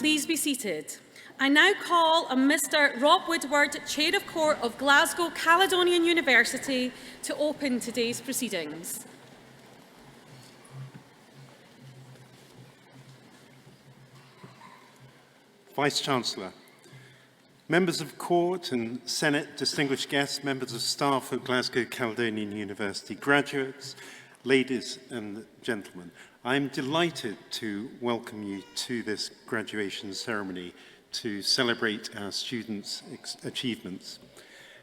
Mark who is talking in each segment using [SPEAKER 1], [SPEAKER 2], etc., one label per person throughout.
[SPEAKER 1] please be seated. I now call on Mr Rob Woodward, Chair of Court of Glasgow Caledonian University, to open today's proceedings.
[SPEAKER 2] Vice-Chancellor, members of Court and Senate, distinguished guests, members of staff of Glasgow Caledonian University, graduates, ladies and gentlemen, I am delighted to welcome you to this graduation ceremony to celebrate our students' achievements.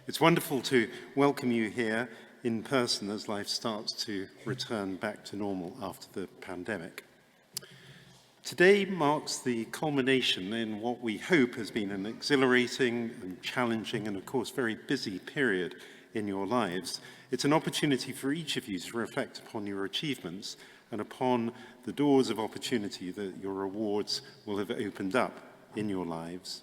[SPEAKER 2] It's wonderful to welcome you here in person as life starts to return back to normal after the pandemic. Today marks the culmination in what we hope has been an exhilarating and challenging and, of course, very busy period in your lives. It's an opportunity for each of you to reflect upon your achievements and upon the doors of opportunity that your awards will have opened up in your lives.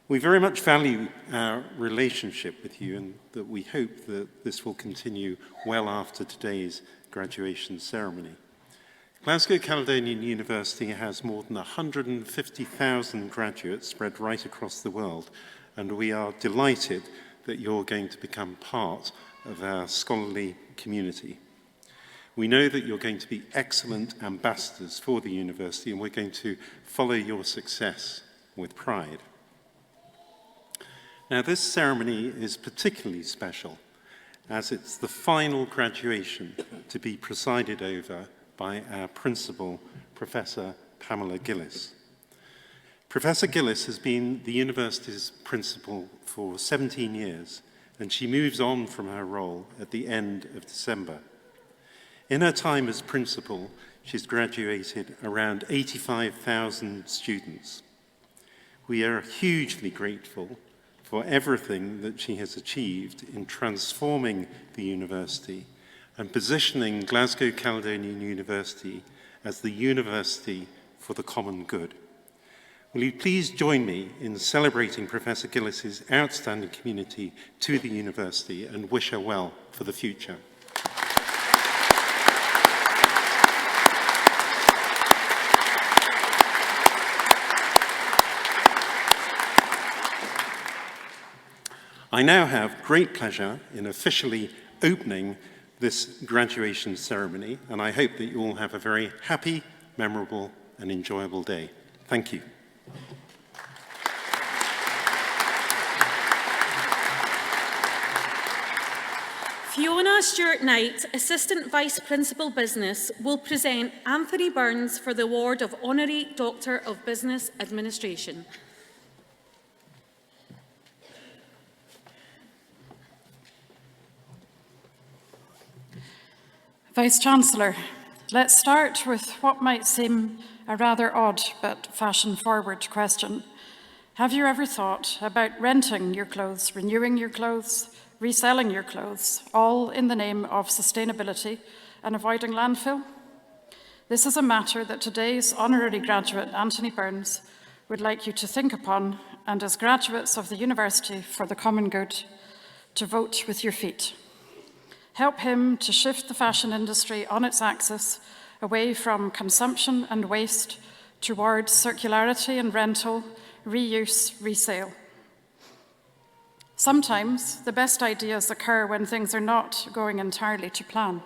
[SPEAKER 2] We very much value our relationship with you, and that we hope that this will continue well after today's graduation ceremony. Glasgow Caledonian University has more than 150,000 graduates spread right across the world, and we are delighted that you're going to become part of our scholarly community. We know that you're going to be excellent ambassadors for the university, and we're going to follow your success with pride. Now, this ceremony is particularly special, as it's the final graduation to be presided over by our principal, Professor Pamela Gillis. Professor Gillis has been the university's principal for 17 years, and she moves on from her role at the end of December. In her time as principal, she's graduated around 85,000 students. We are hugely grateful for everything that she has achieved in transforming the university and positioning Glasgow Caledonian University as the university for the common good. Will you please join me in celebrating Professor Gillis's outstanding community to the university and wish her well for the future. I now have great pleasure in officially opening this graduation ceremony, and I hope that you all have a very happy, memorable, and enjoyable day. Thank you.
[SPEAKER 1] Fiona Stewart-Knight, Assistant Vice Principal Business, will present Anthony Burns for the award of Honorary Doctor of Business Administration.
[SPEAKER 3] Vice-Chancellor, let's start with what might seem a rather odd but fashion-forward question. Have you ever thought about renting your clothes, renewing your clothes, reselling your clothes, all in the name of sustainability and avoiding landfill? This is a matter that today's honorary graduate, Anthony Burns, would like you to think upon, and as graduates of the University for the Common Good, to vote with your feet. Help him to shift the fashion industry on its axis away from consumption and waste towards circularity and rental, reuse, resale. Sometimes the best ideas occur when things are not going entirely to plan.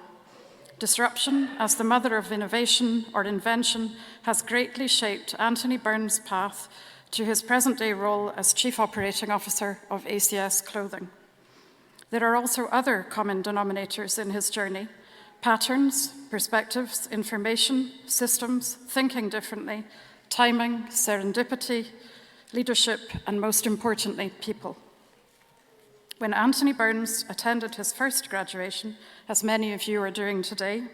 [SPEAKER 3] Disruption, as the mother of innovation or invention, has greatly shaped Anthony Burns' path to his present-day role as Chief Operating Officer of ACS Clothing. There are also other common denominators in his journey: patterns, perspectives, information, systems, thinking differently, timing, serendipity, leadership, and most importantly, people. When Anthony Burns attended his first graduation, as many of you are doing today,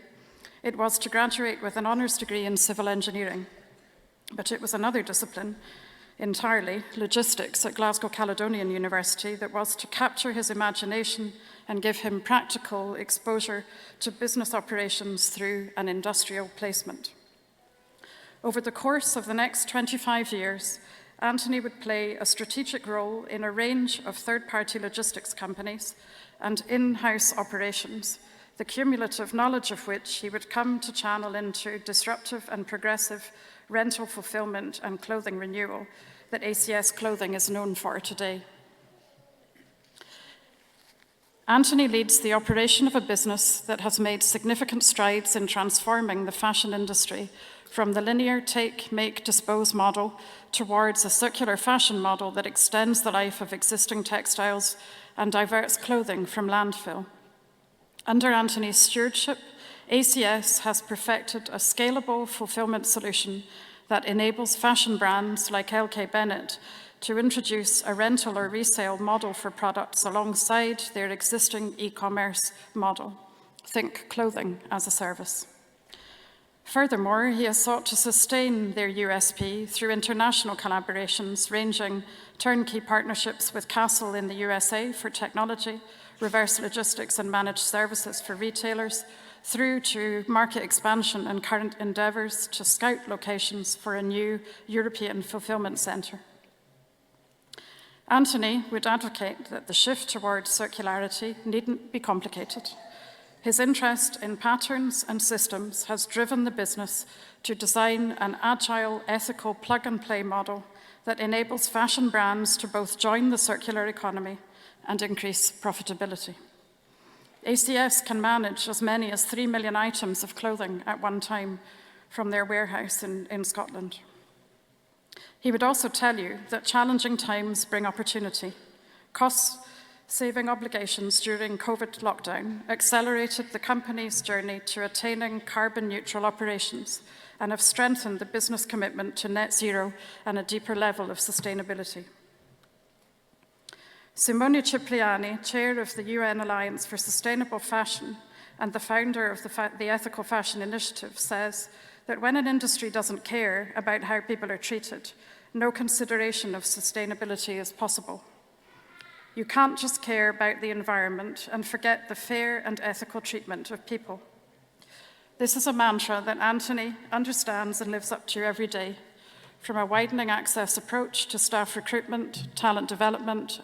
[SPEAKER 3] it was to graduate with an honours degree in civil engineering. But it was another discipline entirely, logistics, at Glasgow Caledonian University, that was to capture his imagination and give him practical exposure to business operations through an industrial placement. Over the course of the next 25 years, Anthony would play a strategic role in a range of third-party logistics companies and in-house operations, the cumulative knowledge of which he would come to channel into disruptive and progressive rental fulfillment and clothing renewal that ACS Clothing is known for today. Anthony leads the operation of a business that has made significant strides in transforming the fashion industry from the linear take, make, dispose model towards a circular fashion model that extends the life of existing textiles and diverts clothing from landfill. Under Anthony's stewardship, ACS has perfected a scalable fulfillment solution that enables fashion brands like LK Bennett to introduce a rental or resale model for products alongside their existing e-commerce model. Think clothing as a service. Furthermore, he has sought to sustain their USP through international collaborations ranging turnkey partnerships with Castle in the USA for technology, reverse logistics and managed services for retailers, through to market expansion and current endeavours to scout locations for a new European fulfilment centre. Anthony would advocate that the shift towards circularity needn't be complicated. His interest in patterns and systems has driven the business to design an agile, ethical plug-and-play model that enables fashion brands to both join the circular economy and increase profitability. ACS can manage as many as 3 million items of clothing at one time from their warehouse in Scotland. He would also tell you that challenging times bring opportunity. Cost-saving obligations during COVID lockdown accelerated the company's journey to attaining carbon-neutral operations and have strengthened the business commitment to net zero and a deeper level of sustainability. Simone Cipriani, chair of the UN Alliance for Sustainable Fashion and the founder of the Ethical Fashion Initiative, says that when an industry doesn't care about how people are treated, no consideration of sustainability is possible. You can't just care about the environment and forget the fair and ethical treatment of people. This is a mantra that Anthony understands and lives up to every day, from a widening access approach to staff recruitment, talent development,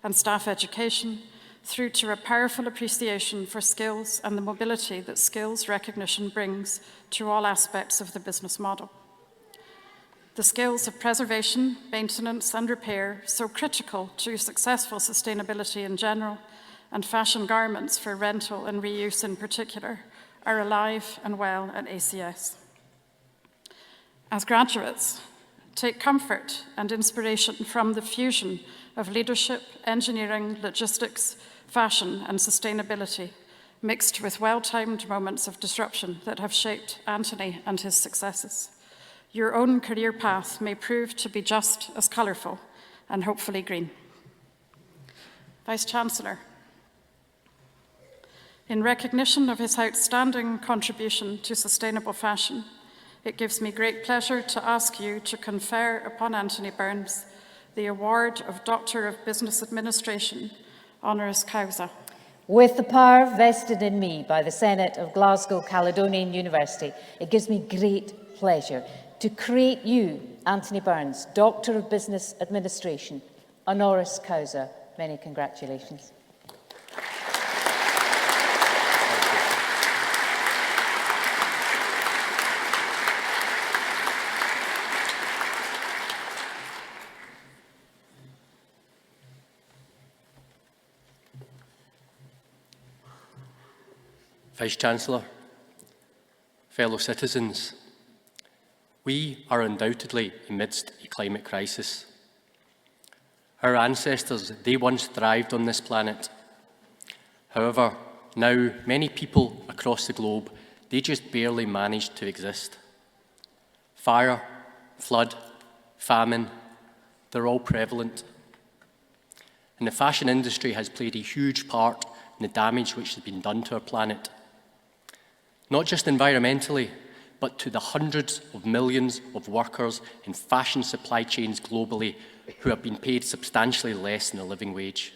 [SPEAKER 3] and staff education, through to a powerful appreciation for skills and the mobility that skills recognition brings to all aspects of the business model. The skills of preservation, maintenance, and repair, so critical to successful sustainability in general, and fashion garments for rental and reuse in particular, are alive and well at ACS. As graduates, take comfort and inspiration from the fusion of leadership, engineering, logistics, fashion, and sustainability, mixed with well-timed moments of disruption that have shaped Anthony and his successes. Your own career path may prove to be just as colourful and hopefully green. Vice-Chancellor, in recognition of his outstanding contribution to sustainable fashion, it gives me great pleasure to ask you to confer upon Anthony Burns the award of Doctor of Business Administration, honoris causa.
[SPEAKER 4] With the power vested in me by the Senate of Glasgow Caledonian University, it gives me great pleasure to create you, Anthony Burns, Doctor of Business Administration, honoris causa. Many congratulations.
[SPEAKER 5] Vice-Chancellor, fellow citizens, we are undoubtedly amidst a climate crisis. Our ancestors, they once thrived on this planet. However, now many people across the globe, they just barely manage to exist. Fire, flood, famine, they're all prevalent. And the fashion industry has played a huge part in the damage which has been done to our planet. Not just environmentally, but to the hundreds of millions of workers in fashion supply chains globally who have been paid substantially less than a living wage.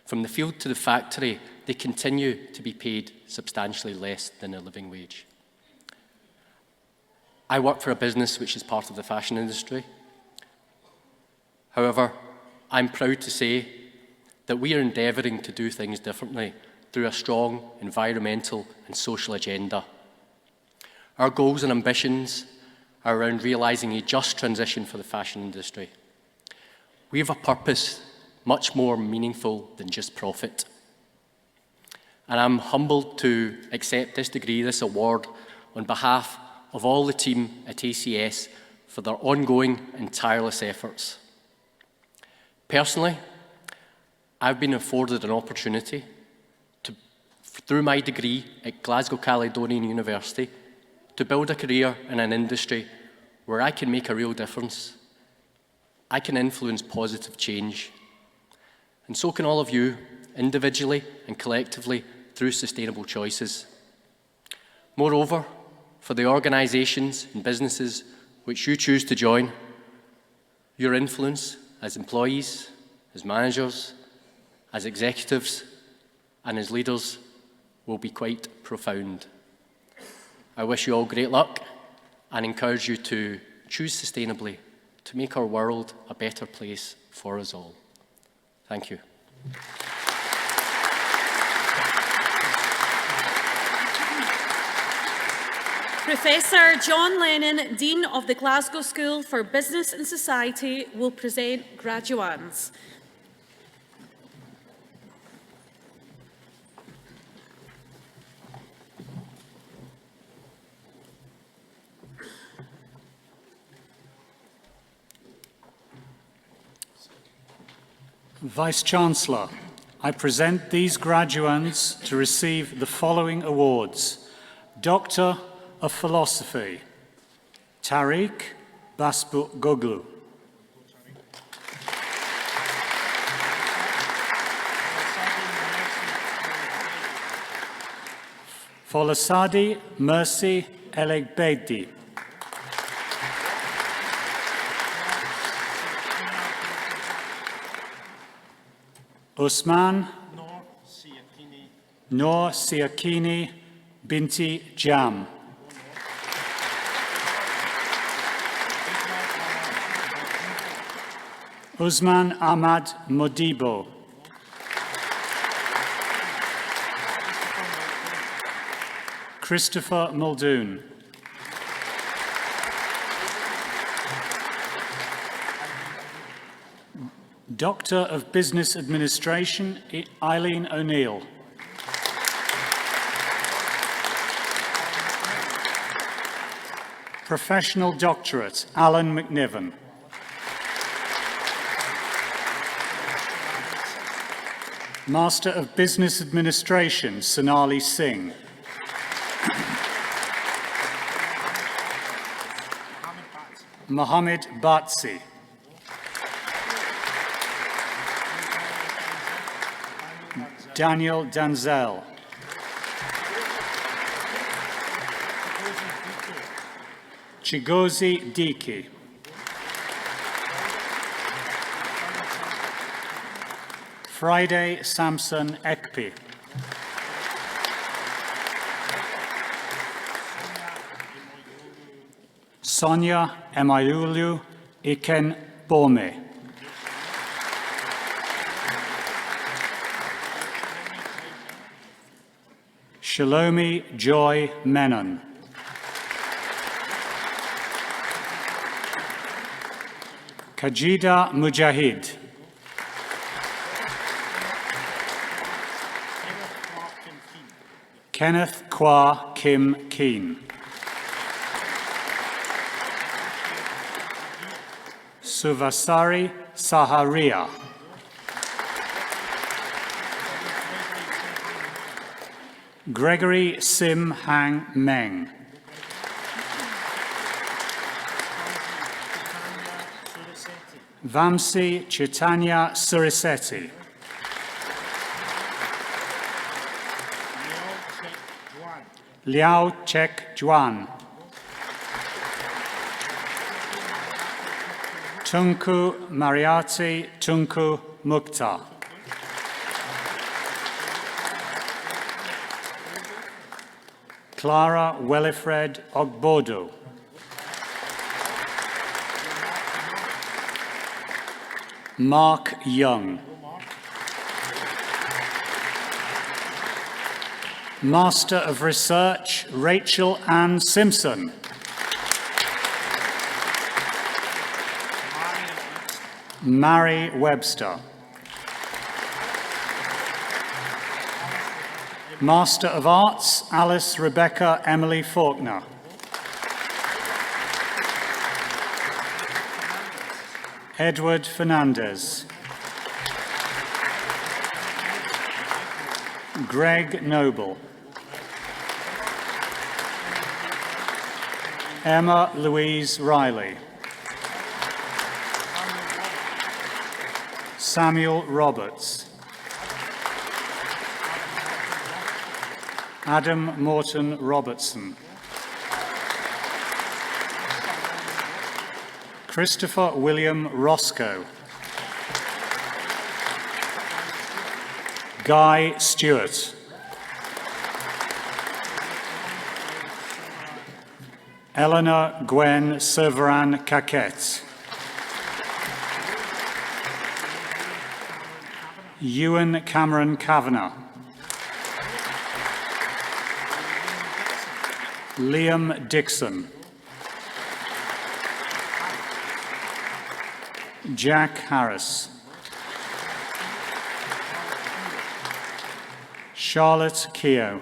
[SPEAKER 5] From the field to the factory, they continue to be paid substantially less than a living wage. I work for a business which is part of the fashion industry. However, I'm proud to say that we are endeavouring to do things differently through a strong environmental and social agenda. Our goals and ambitions are around realising a just transition for the fashion industry. We have a purpose much more meaningful than just profit. And I'm humbled to accept this award on behalf of all the team at ACS for their ongoing and tireless efforts. Personally, I've been afforded an opportunity to, through my degree at Glasgow Caledonian University, to build a career in an industry where I can make a real difference. I can influence positive change. And so can all of you, individually and collectively, through sustainable choices. Moreover, for the organisations and businesses which you choose to join, your influence as employees, as managers, as executives, and as leaders will be quite profound. I wish you all great luck and encourage you to choose sustainably to make our world a better place for us all. Thank you.
[SPEAKER 1] Professor John Lennon, Dean of the Glasgow School for Business and Society, will present graduands.
[SPEAKER 6] Vice-Chancellor, I present these graduands to receive the following awards. Doctor of Philosophy, Tariq Basbugoglu. Folasadi Mercy Elegbedi. Osman Noor Siakini Binti Jam. Usman Ahmad Modibo. Christopher Muldoon. Doctor of Business Administration, Eileen O'Neill. Professional Doctorate, Alan McNiven. Master of Business Administration, Sonali Singh. Mohammed Batsi. Daniel Danzel. Chigozi Diki. Friday Samson Ekpi. Sonia Emayulu Iken Bome. Shalomi Joy Menon. Kajida Mujahid. Kenneth Kwa Kim Keen. Suvasari Saharia. Gregory Sim Hang Meng. Vamsi Chaitanya Surisetti. Liao Chek Juan. Tunku Mariati Tunku Mukta. Clara Welifred Ogbodo. Mark Young. Master of Research, Rachel Ann Simpson. Mary Webster. Master of Arts, Alice Rebecca Emily Faulkner. Edward Fernandez. Greg Noble. Emma Louise Riley. Samuel Roberts. Adam Morton Robertson. Christopher William Roscoe. Guy Stewart. Eleanor Gwen Serveran Caquette. Ewan Cameron Kavanagh. Liam Dixon. Jack Harris. Charlotte Keogh.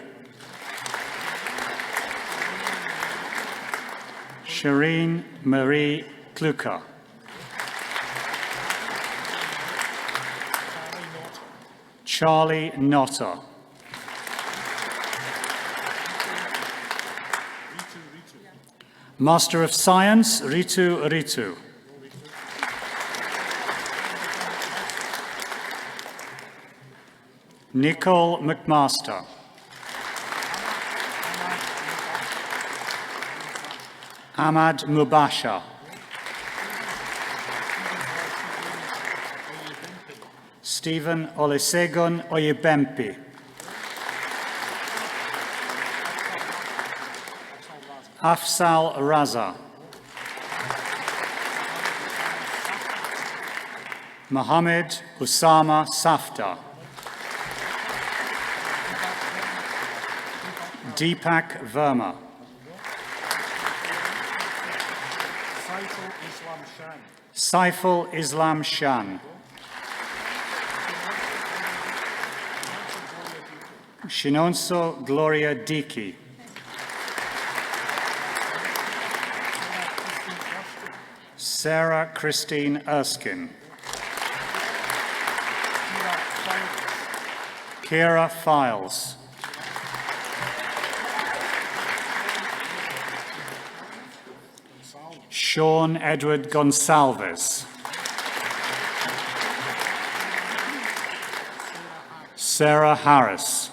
[SPEAKER 6] Shireen Marie Kluka. Charlie Notter. Master of Science, Ritu Ritu. Nicole McMaster. Ahmad Mubasha. Stephen Olusegun Oyebempi. Afsal Raza. Mohammed Usama Safta. Deepak Verma. Saiful Islam Shan. Shinonso Gloria Diki. Sarah Christine Erskine. Kira Files. Sean Edward Gonsalves. Sarah Harris.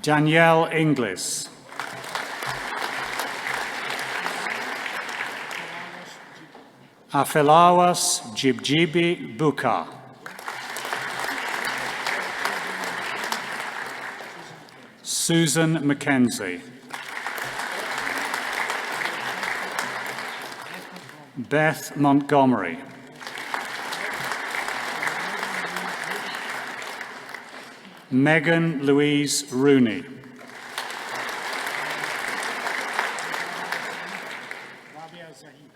[SPEAKER 6] Danielle Inglis. Afelawas Jibjibi Buka. Susan Mackenzie. Beth Montgomery. Megan Louise Rooney.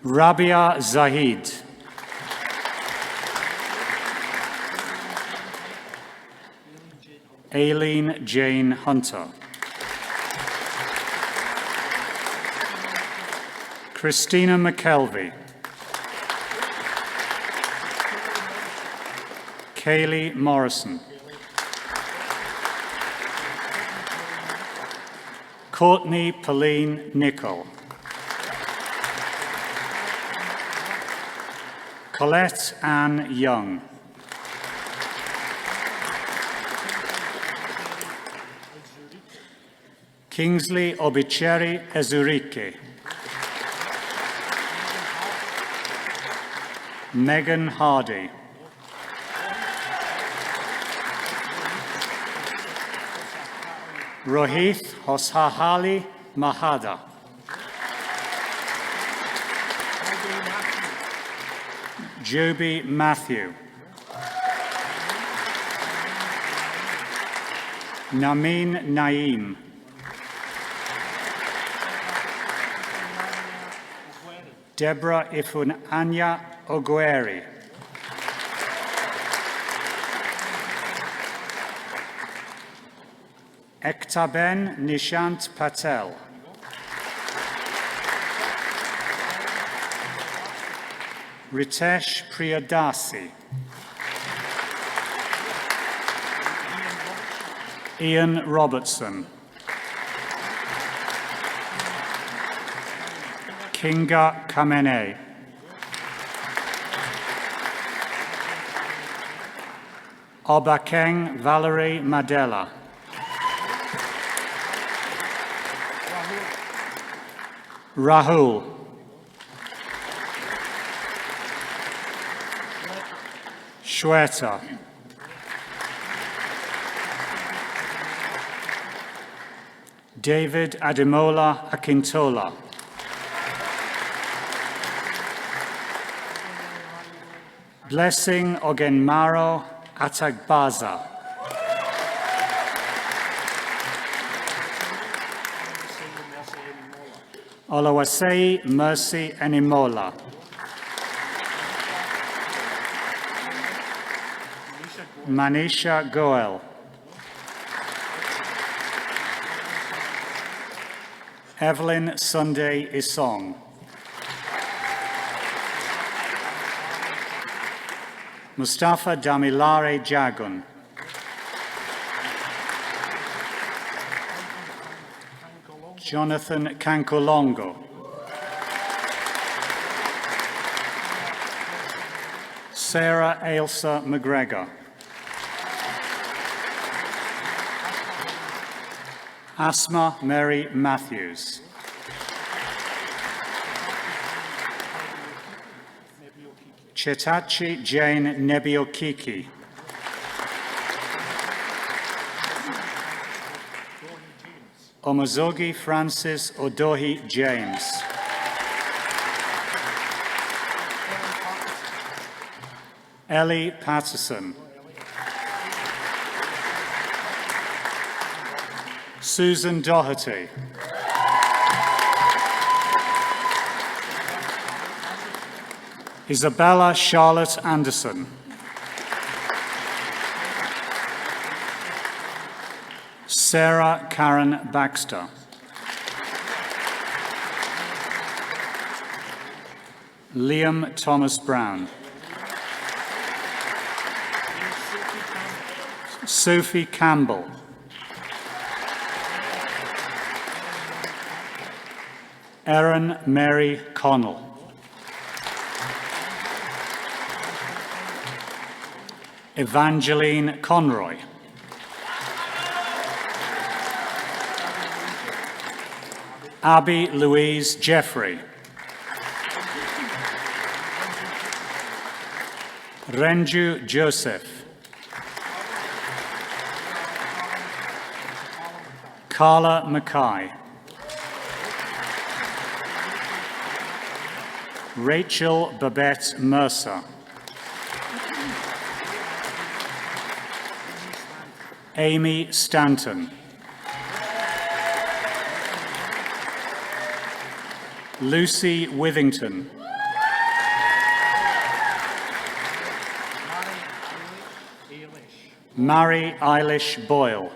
[SPEAKER 6] Rabia Zahid. Aileen Jane Hunter. Christina McKelvey. Kaylee Morrison. Courtney Pauline Nichol. Colette Ann Young. Kingsley Obicheri Ezurike. Megan Hardy. Rohith Hoshahali Mahada. Joby Matthew. Namin Naeem. Deborah Ifunanya Ogueri. Ektaben Nishant Patel. Ritesh Priyadasi. Ian Robertson. Kinga Kamene. Obakeng Valerie Madela. Rahul. Shweta. David Ademola Akintola. Blessing Ogenmaro Atagbaza. Olawasei Mercy Enimola. Manisha Goel. Evelyn Sunday Isong. Mustafa Damilare Jagun. Jonathan Kankolongo. Sarah Ailsa McGregor. Asma Mary Matthews. Chetachi Jane Nebiokiki. Omozogi Francis Odohi James. Ellie Patterson. Susan Doherty. Isabella Charlotte Anderson. Sarah Karen Baxter. Liam Thomas Brown. Sophie Campbell. Erin Mary Connell. Evangeline Conroy. Abby Louise Jeffrey. Renju Joseph. Carla Mackay. Rachel Babette Mercer. Amy Stanton. Lucy Withington. Mary Eilish Boyle.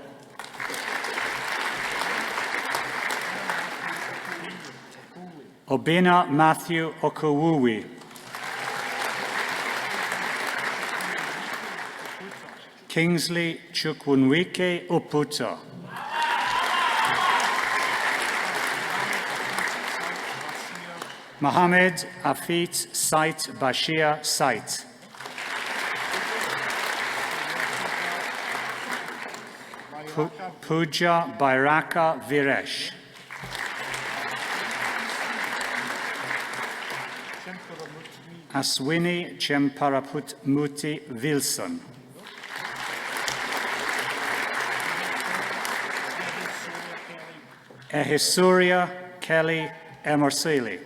[SPEAKER 6] Obina Matthew Okowuwi. Kingsley Chukwunwike Oputa. Mohammed Afit Sait Bashir Sait. Pooja Bairaka Viresh. Aswini Chemparaput Muti Wilson. Ehisuria Kelly Emersili.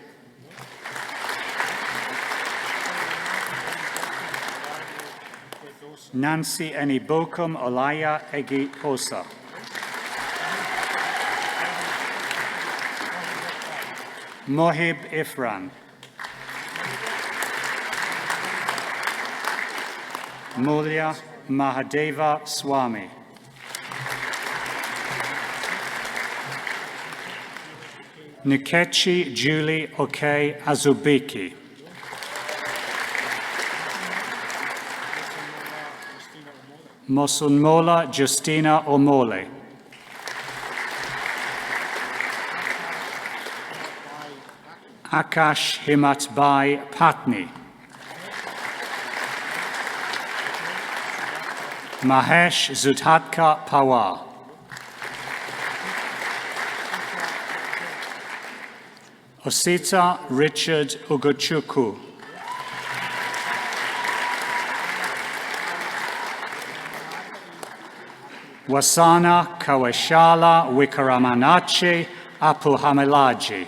[SPEAKER 6] Nancy Enibokum Olaya Egi Osa. Mohib Ifran. Mulya Mahadeva Swami. Nikechi Julie Oke Azubiki. Mosunmola Justina Omole. Akash Himatbai Patni. Mahesh Zudhatka Pawar. Osita Richard Ugochukwu. Wasana Kaweshala Wikaramanachi Apuhamelaji.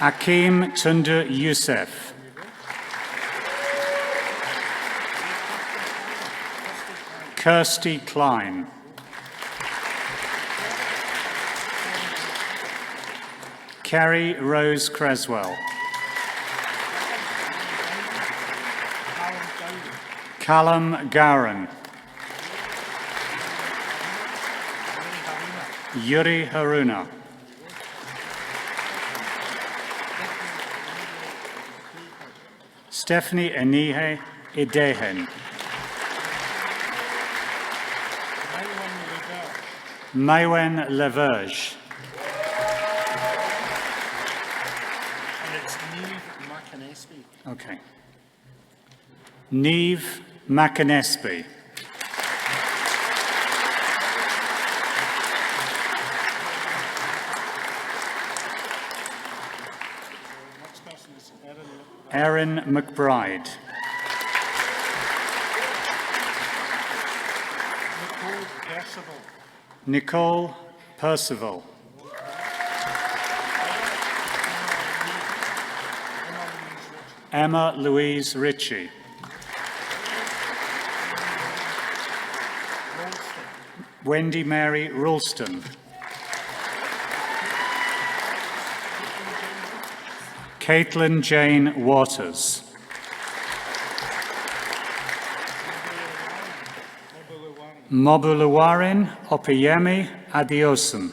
[SPEAKER 6] Akim Tundu Youssef. Kirsty Klein. Kerry Rose Creswell. Callum Gowran. Yuri Haruna. Stephanie Enihe Idehen. Maïwen Leverge.
[SPEAKER 7] And it's Neve McInnesby.
[SPEAKER 6] Okay. Neve McInnesby.
[SPEAKER 7] Next person is
[SPEAKER 6] Erin McBride.
[SPEAKER 7] Nicole Percival.
[SPEAKER 6] Nicole Percival. Emma Louise Ritchie. Wendy Mary Ralston. Caitlin Jane Waters. Mobuluwarin Opeyemi Adiosun.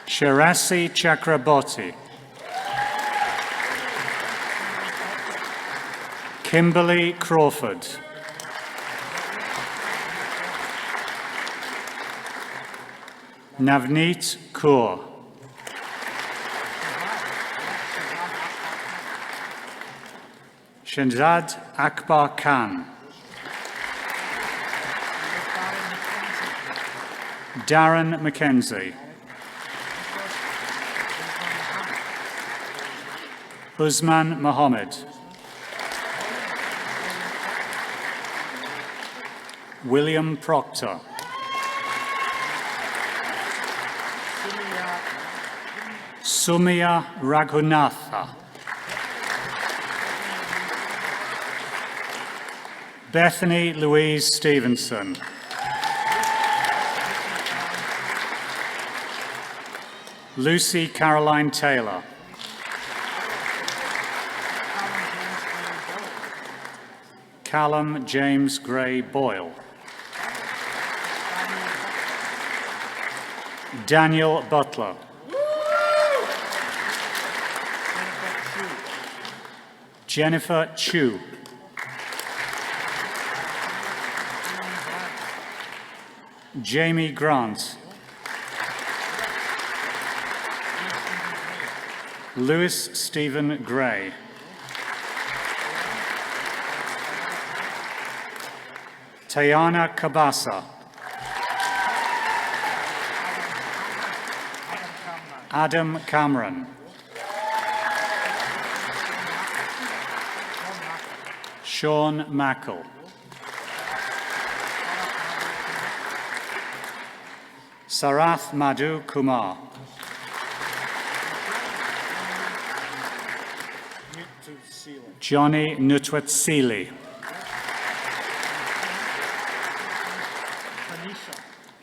[SPEAKER 6] Sharasi Chakraborty. Kimberly Crawford. Navneet Kaur. Shahzad Akbar Khan. Darren McKenzie. Usman Mohammed. William Proctor. Sumia Raghunatha. Bethany Louise Stevenson. Lucy Caroline Taylor. Callum James Gray Boyle. Daniel Butler. Jennifer Chu. Jamie Grant. Lewis Stephen Gray. Tayana Kabasa. Adam Cameron. Sean Mackle. Sarath Madhu Kumar. Johnny Nutwatsili.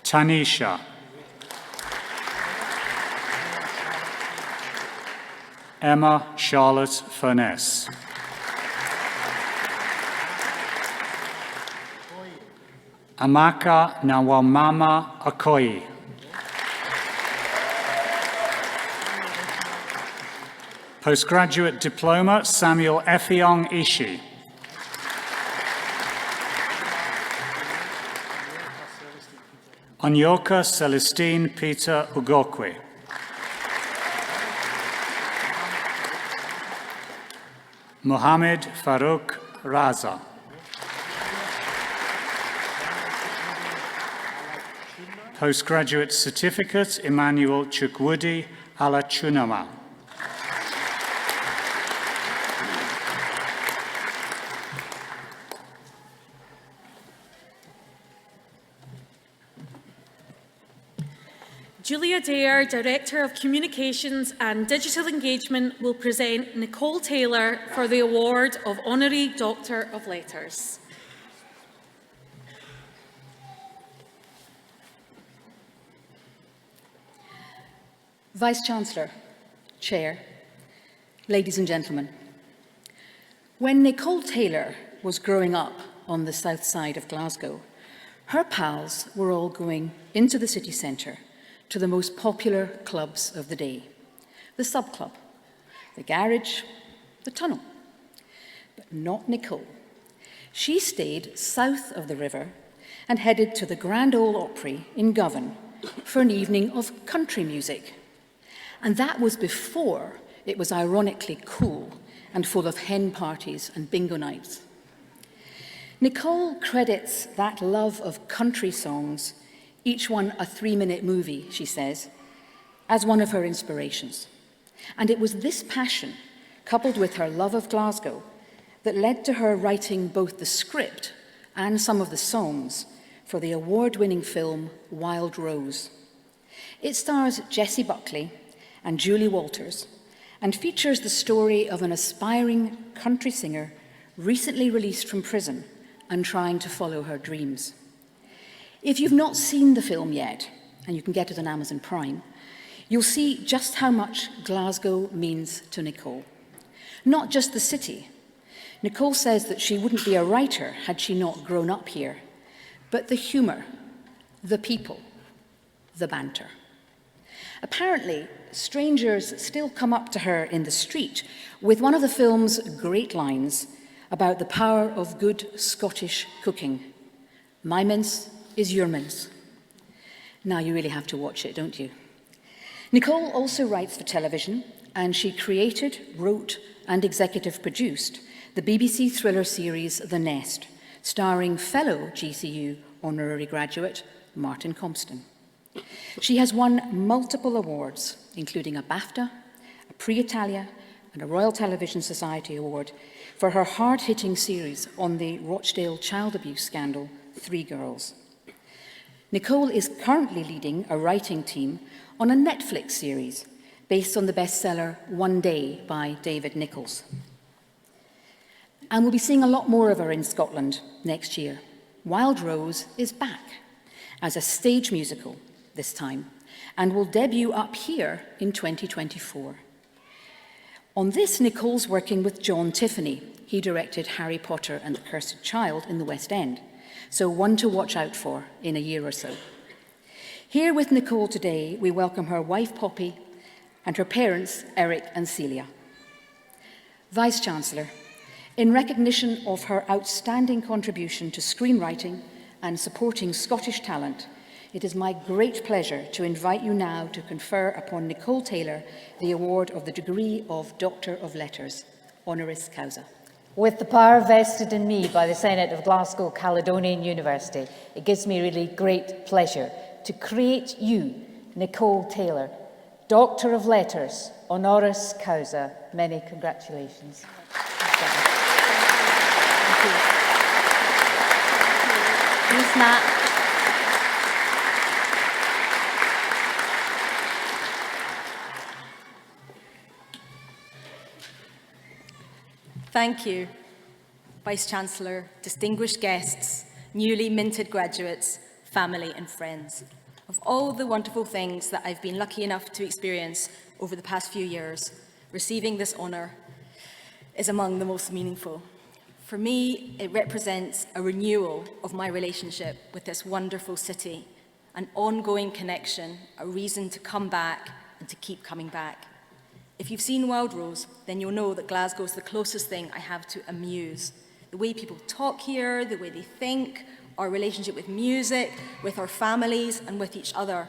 [SPEAKER 6] Tanisha. Emma Charlotte Furness. Amaka Nawamama Okoye. Postgraduate Diploma, Samuel Effiong Ishi. Onyoka Celestine Peter Ugokwe. Mohammed Farouk Raza. Postgraduate Certificate, Emmanuel Chukwudi Alachunama.
[SPEAKER 1] Julia Dare, Director of Communications and Digital Engagement, will present Nicole Taylor for the award of Honorary Doctor of Letters.
[SPEAKER 8] Vice-Chancellor, Chair, ladies and gentlemen, when Nicole Taylor was growing up on the south side of Glasgow, her pals were all going into the city centre to the most popular clubs of the day, the Sub Club, the Garage, the Tunnel. But not Nicole. She stayed south of the river and headed to the Grand Ole Opry in Govan for an evening of country music. And that was before it was ironically cool and full of hen parties and bingo nights. Nicole credits that love of country songs, each one a 3-minute movie, she says, as one of her inspirations. And it was this passion, coupled with her love of Glasgow, that led to her writing both the script and some of the songs for the award-winning film Wild Rose. It stars Jessie Buckley and Julie Walters and features the story of an aspiring country singer recently released from prison and trying to follow her dreams. If you've not seen the film yet, and you can get it on Amazon Prime, you'll see just how much Glasgow means to Nicole. Not just the city. Nicole says that she wouldn't be a writer had she not grown up here, but the humour, the people, the banter. Apparently, strangers still come up to her in the street with one of the film's great lines about the power of good Scottish cooking. My mince is your mince. Now you really have to watch it, don't you? Nicole also writes for television, and she created, wrote, and executive produced the BBC thriller series The Nest, starring fellow GCU honorary graduate Martin Compston. She has won multiple awards, including a BAFTA, a Prix Italia, and a Royal Television Society Award for her hard-hitting series on the Rochdale child abuse scandal, Three Girls. Nicole is currently leading a writing team on a Netflix series based on the bestseller One Day by David Nicholls. And we'll be seeing a lot more of her in Scotland next year. Wild Rose is back as a stage musical this time and will debut up here in 2024. On this, Nicole's working with John Tiffany. He directed Harry Potter and the Cursed Child in the West End, so one to watch out for in a year or so. Here with Nicole today, we welcome her wife Poppy and her parents Eric and Celia. Vice-Chancellor, in recognition of her outstanding contribution to screenwriting and supporting Scottish talent, it is my great pleasure to invite you now to confer upon Nicole Taylor the award of the degree of Doctor of Letters, honoris causa.
[SPEAKER 4] With the power vested in me by the Senate of Glasgow Caledonian University, it gives me really great pleasure to create you, Nicole Taylor, Doctor of Letters, honoris causa. Many congratulations. Thank you. Thanks, Matt.
[SPEAKER 9] Thank you, Vice-Chancellor, distinguished guests, newly minted graduates, family and friends. Of all the wonderful things that I've been lucky enough to experience over the past few years, receiving this honour is among the most meaningful. For me, it represents a renewal of my relationship with this wonderful city, an ongoing connection, a reason to come back and to keep coming back. If you've seen Wild Rose, then you'll know that Glasgow is the closest thing I have to a muse. The way people talk here, the way they think, our relationship with music, with our families and with each other.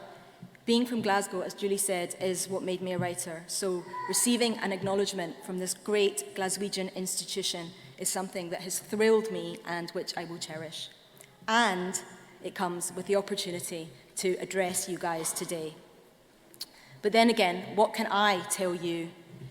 [SPEAKER 9] Being from Glasgow, as Julie said, is what made me a writer. So receiving an acknowledgement from this great Glaswegian institution is something that has thrilled me and which I will cherish. And it comes with the opportunity to address you guys today. But then again, what can I tell you?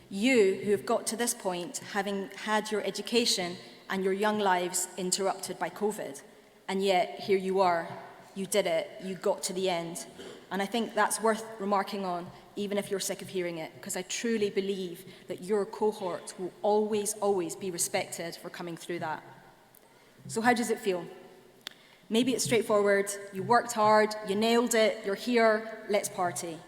[SPEAKER 9] You who have got to this point, having had your education and your young lives interrupted by COVID. And yet, here you are. You did it. You got to the end. And I think that's worth remarking on, even if you're sick of hearing it, because I truly believe that your cohort will always, always be respected for coming through that. So how does it feel? Maybe it's straightforward. You worked hard. You nailed it. You're here. Let's party.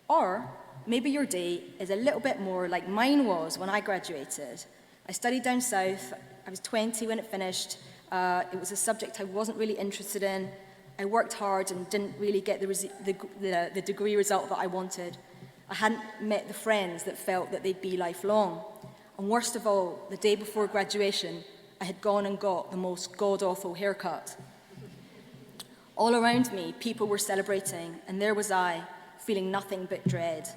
[SPEAKER 9] Or maybe your day is a little bit more like mine was when I graduated. I studied down south. I was 20 when it finished. It was a subject I wasn't really interested in. I worked hard and didn't really get the degree result that I wanted. I hadn't met the friends that felt that they'd be lifelong. And worst of all, the day before graduation, I had gone and got the most god-awful haircut. All around me, people were celebrating, and there was I, feeling nothing but dread.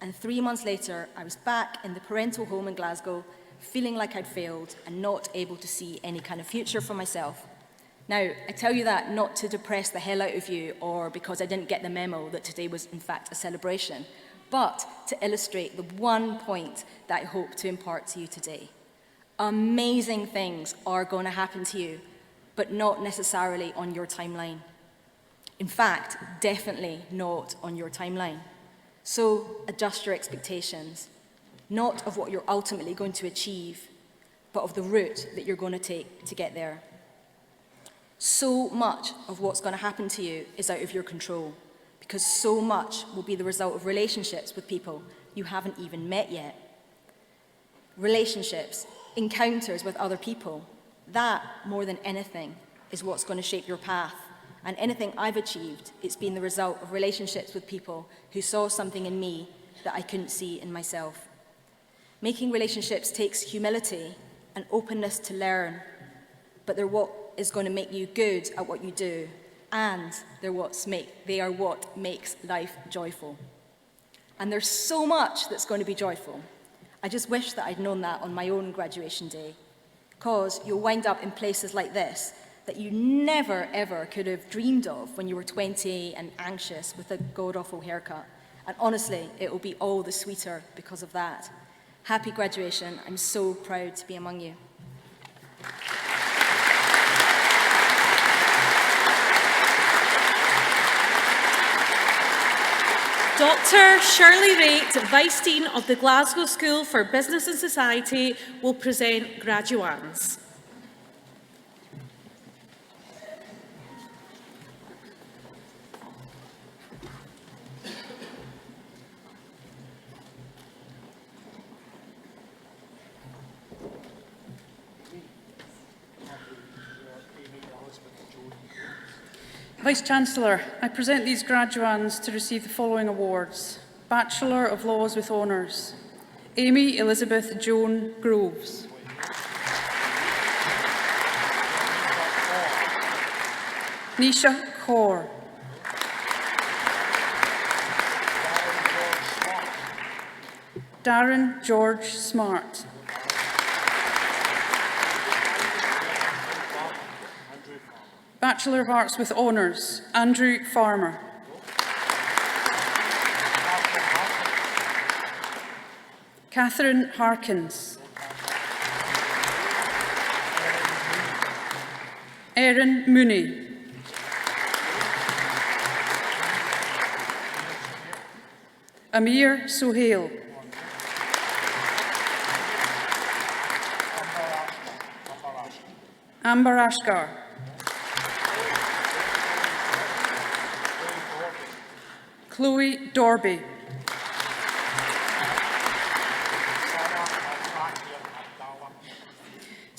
[SPEAKER 9] And 3 months later, I was back in the parental home in Glasgow, feeling like I'd failed and not able to see any kind of future for myself. Now, I tell you that not to depress the hell out of you or because I didn't get the memo that today was in fact a celebration, but to illustrate the one point that I hope to impart to you today. Amazing things are going to happen to you, but not necessarily on your timeline. In fact, definitely not on your timeline. So adjust your expectations, not of what you're ultimately going to achieve, but of the route that you're going to take to get there. So much of what's going to happen to you is out of your control, because so much will be the result of relationships with people you haven't even met yet. Relationships, encounters with other people, that, more than anything, is what's going to shape your path. And anything I've achieved, it's been the result of relationships with people who saw something in me that I couldn't see in myself. Making relationships takes humility and openness to learn, but they're what is going to make you good at what you do, and they are what makes life joyful. And there's so much that's going to be joyful. I just wish that I'd known that on my own graduation day, because you'll wind up in places like this that you never, ever could have dreamed of when you were 20 and anxious with a god-awful haircut. And honestly, it will be all the sweeter because of that. Happy graduation. I'm so proud to be among you.
[SPEAKER 1] Dr. Shirley Raitt, Vice Dean of the Glasgow School for Business and Society, will present graduands.
[SPEAKER 3] Vice-Chancellor, I present these graduands to receive the following awards. Bachelor of Laws with Honours, Amy Elizabeth Joan Groves. Nisha Kaur. Darren George Smart. Bachelor of Arts with Honours, Andrew Farmer. Catherine Harkins. Erin Mooney. Amir Sohail. Amber Ashgar. Chloe Dorby.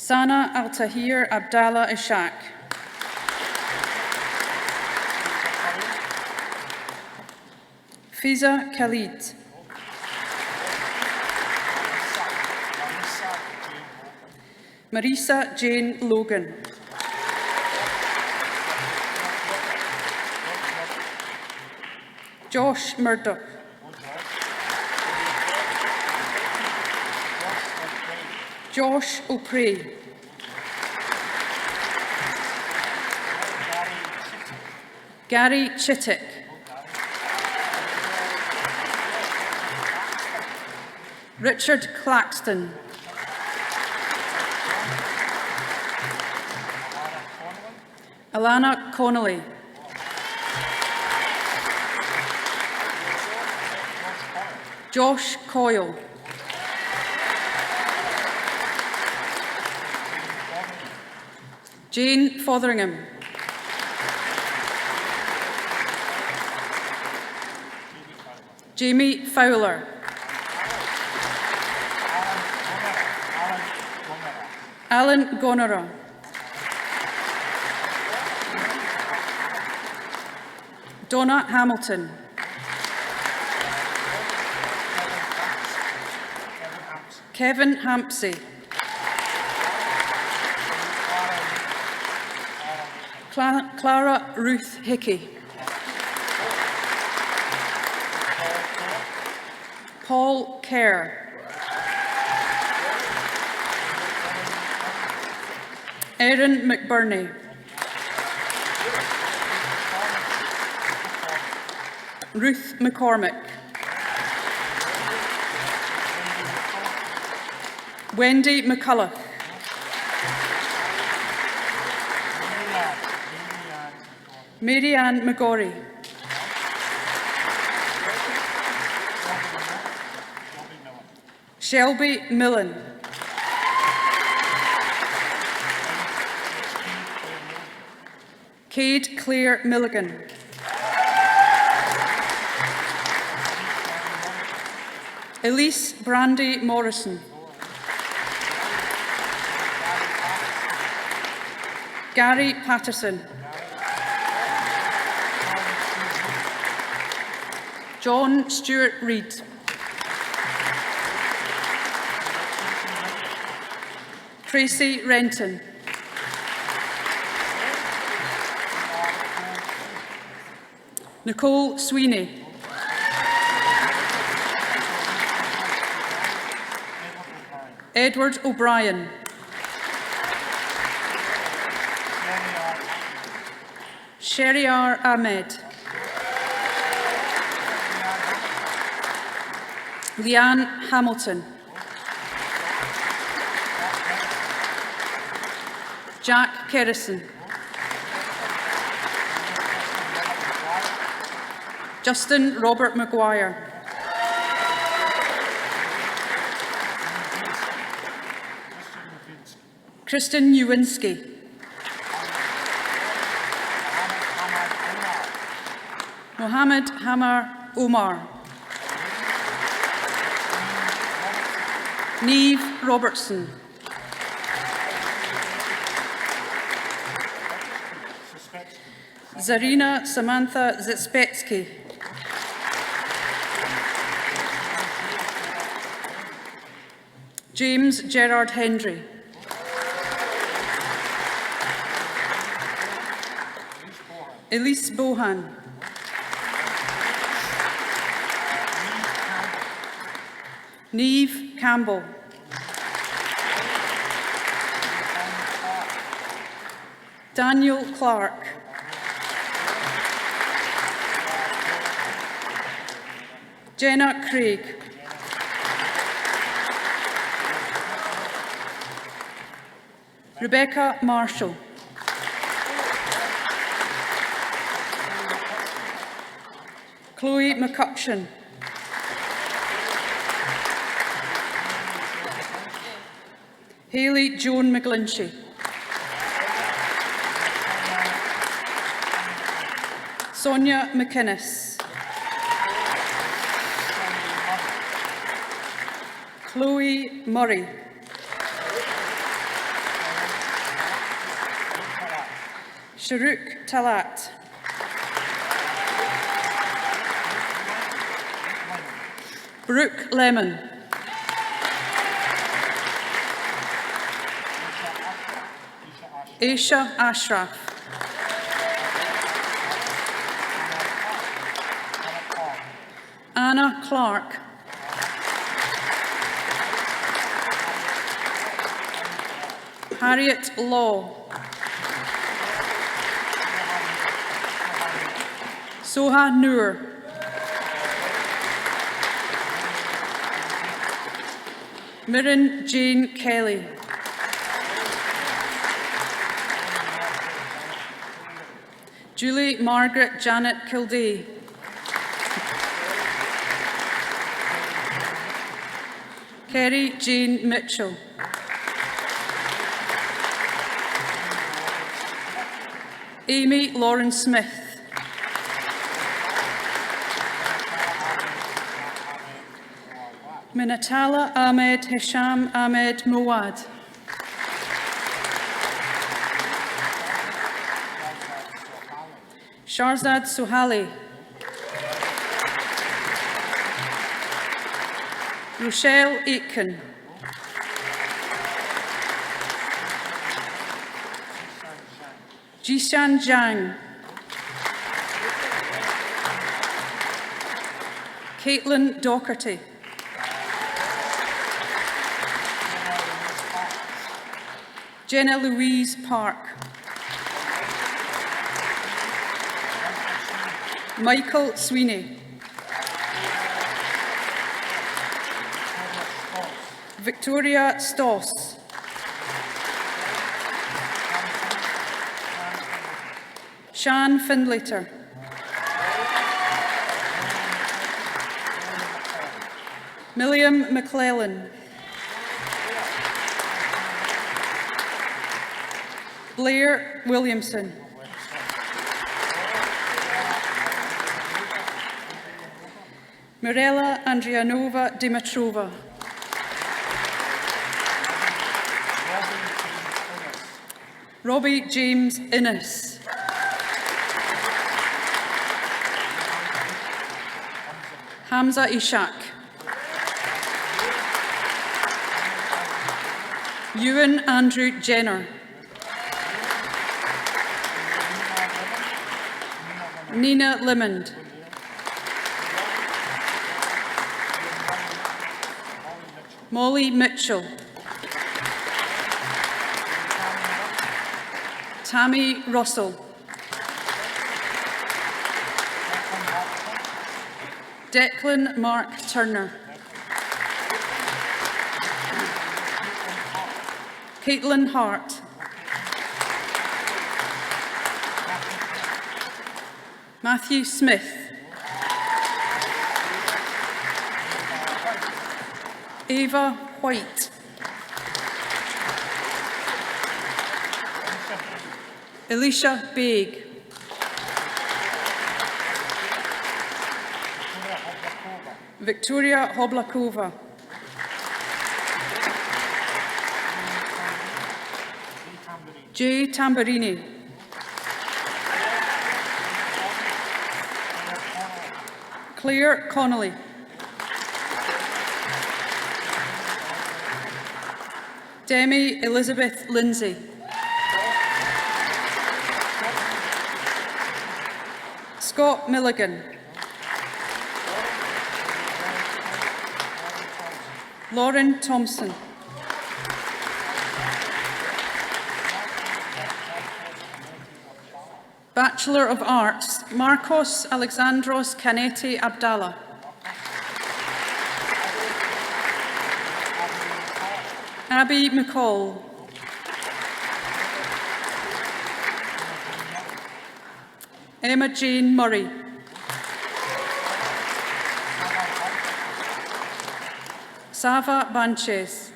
[SPEAKER 3] Sana Al-Tahir Abdallah Ishaq. Fiza Khalid. Marisa Jane Logan. Josh Murdoch. Josh O'Prey. Gary Chittick. Richard Claxton. Alana Connolly. Josh Coyle. Jane Fotheringham. Jamie Fowler. Alan Gonerah. Donna Hamilton. Kevin Hampsey. Clara Ruth Hickey. Paul Kerr. Erin McBurney. Ruth McCormick. Wendy McCullough. Mary Ann McGorry. Shelby Millen. Cade Claire Milligan. Elise Brandy Morrison. Gary Patterson. John Stewart Reid. Tracy Renton. Nicole Sweeney. Edward O'Brien. Sheriar Ahmed. Leanne Hamilton. Jack Kerrison. Justin Robert Maguire. Kristen Nowinski. Mohammed Hamar Omar. Neve Robertson. Zarina Samantha Zitspetsky. James Gerard Hendry. Elise Bohan. Neve Campbell. Daniel Clark. Jenna Craig. Rebecca Marshall. Chloe McCutcheon. Hayley Joan McGlinchey. Sonia McInnes. Chloe Murray. Sharuk Talat. Brooke Lemon. Aisha Ashraf. Anna Clark. Harriet Law. Soha Noor. Mirren Jane Kelly. Julie Margaret Janet Kildee. Kerry Jane Mitchell. Amy Lauren Smith. Minatala Ahmed Hisham Ahmed Muad. Sharzad Suhali. Rochelle Aitken. Jishan Zhang. Caitlin Docherty. Jenna Louise Park. Michael Sweeney. Victoria Stoss. Shan Findlater. Milliam McClellan. Blair Williamson. Mirella Andrianova Dimitrova. Robbie James Innes. Hamza Ishak. Ewan Andrew Jenner. Nina Limond. Molly Mitchell. Tammy Russell. Declan Mark Turner. Caitlin Hart. Matthew Smith. Ava White. Alicia Baig. Victoria Hoblakova. Jay Tamburini. Claire Connolly. Demi Elizabeth Lindsay. Scott Milligan. Lauren Thompson. Bachelor of Arts, Marcos Alexandros Canete Abdallah. Abby McCall. Emma Jane Murray. Sava Banches.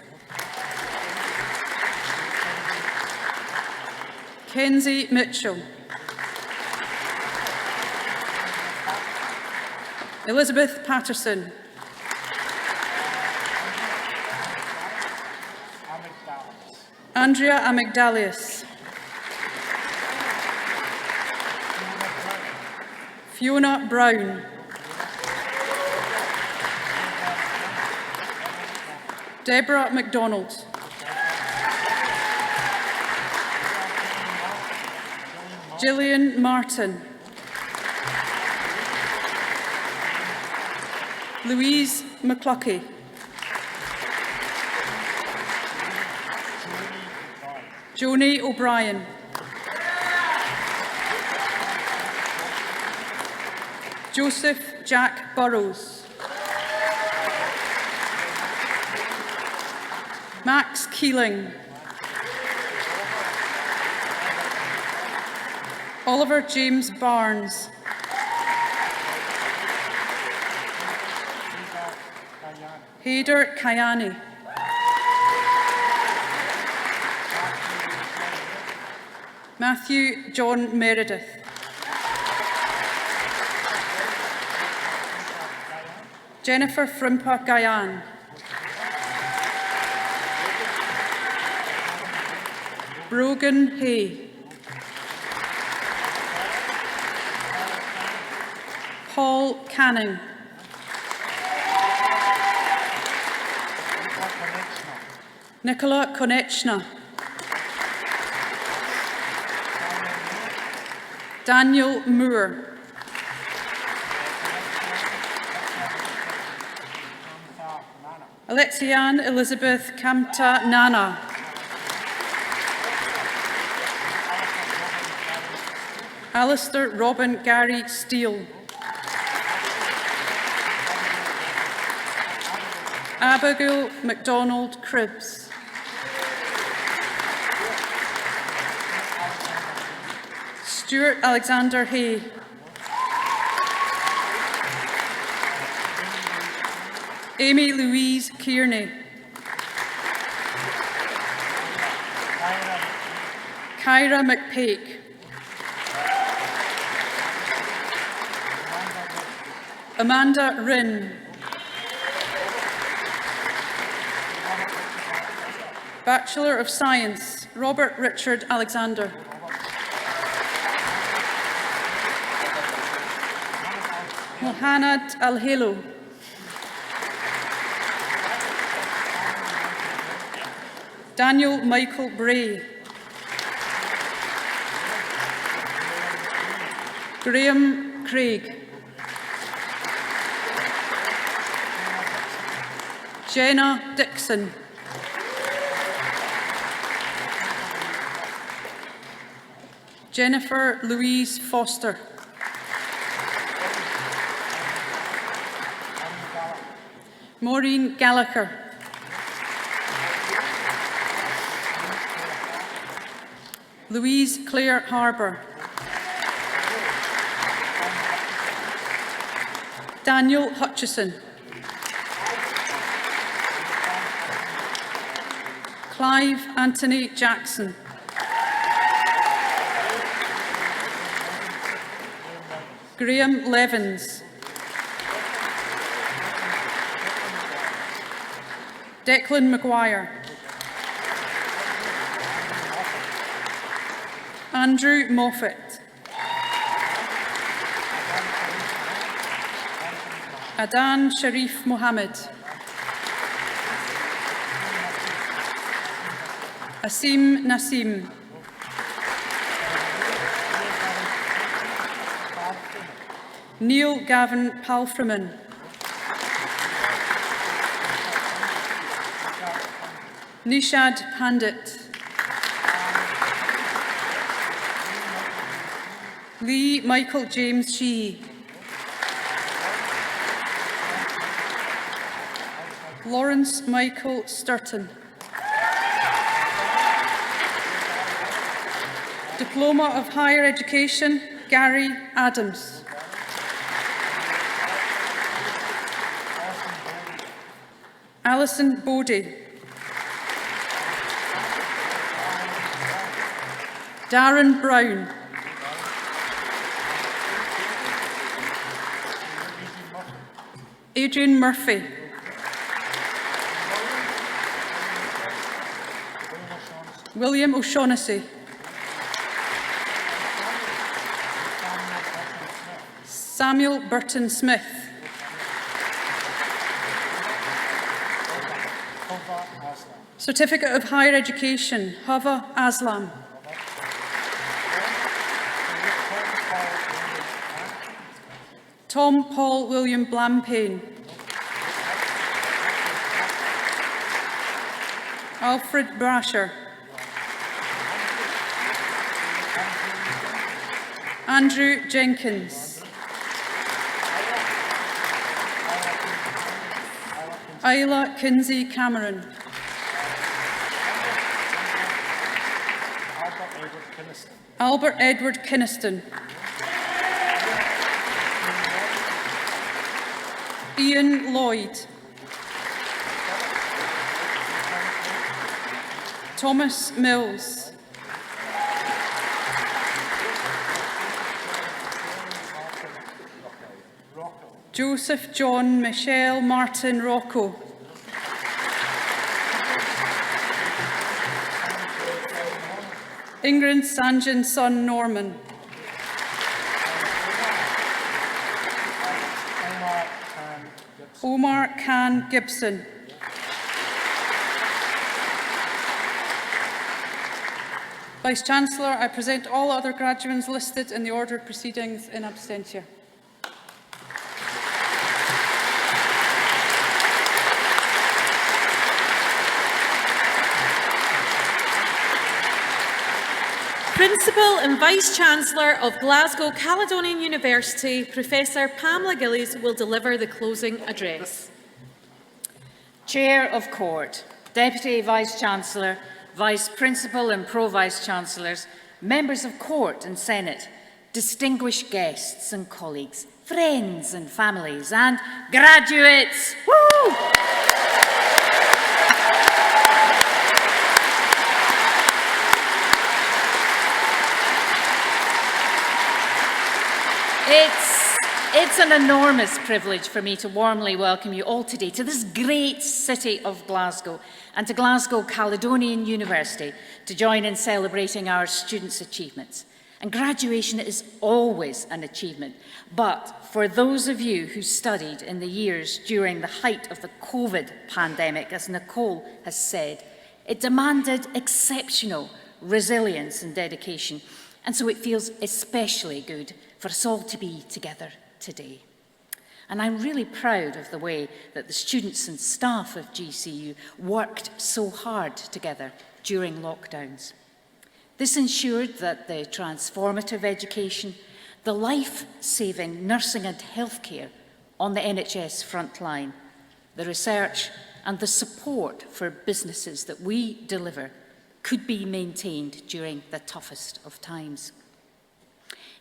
[SPEAKER 3] Kenzie Mitchell. Elizabeth Patterson. Andrea Amygdalius. Fiona Brown. Deborah MacDonald. Gillian Martin. Louise McCluckey. Joni O'Brien. Joseph Jack Burrows. Max Keeling. Oliver James Barnes. Haider Kayani. Matthew John Meredith. Jennifer Frimpa Gayan. Brogan Hay. Paul Canning. Nicola Konechna. Daniel Moore. Alexiane Elizabeth Kamta Nana. Alistair Robin Gary Steele. Abigail MacDonald Cribbs. Stuart Alexander Hay. Amy Louise Kearney. Kyra McPake. Amanda Rinn. Bachelor of Science, Robert Richard Alexander. Mohanad Al-Hilo. Daniel Michael Bray. Graham Craig. Jenna Dixon. Jennifer Louise Foster. Maureen Gallagher. Louise Clare Harbour. Daniel Hutchison. Clive Anthony Jackson. Graham Levins. Declan Maguire. Andrew Moffat. Adan Sharif Mohammed. Asim Nasim. Neil Gavin Palfreman. Nishad Pandit. Lee Michael James Sheehy. Lawrence Michael Sturton. Diploma of Higher Education, Gary Adams. Alison Bodie. Darren Brown. Adrian Murphy. William O'Shaughnessy.
[SPEAKER 10] Samuel Burton Smith. Certificate of Higher Education, Hava Aslam. Tom Paul William Blampayne. Alfred Brasher. Andrew Jenkins. Isla Kinsey Cameron. Albert Edward Kinniston. Ian Lloyd. Thomas Mills. Joseph John Michelle Martin Rocco. Ingrid Sanjin son Norman. Omar Khan Gibson. Vice-Chancellor, I present all other graduates listed in the order of proceedings in absentia.
[SPEAKER 1] Principal and Vice-Chancellor of Glasgow Caledonian University, Professor Pamela Gillies, will deliver the closing address.
[SPEAKER 4] Chair of Court, Deputy Vice-Chancellor, Vice-Principal and Pro-Vice-Chancellors, Members of Court and Senate, distinguished guests and colleagues, friends and families, and graduates. Woo! It's an enormous privilege for me to warmly welcome you all today to this great city of Glasgow and to Glasgow Caledonian University to join in celebrating our students' achievements. And graduation is always an achievement, but for those of you who studied in the years during the height of the COVID pandemic, as Nicole has said, it demanded exceptional resilience and dedication, and so it feels especially good for us all to be together today. And I'm really proud of the way that the students and staff of GCU worked so hard together during lockdowns. This ensured that the transformative education, the life-saving nursing and healthcare on the NHS frontline, the research and the support for businesses that we deliver could be maintained during the toughest of times.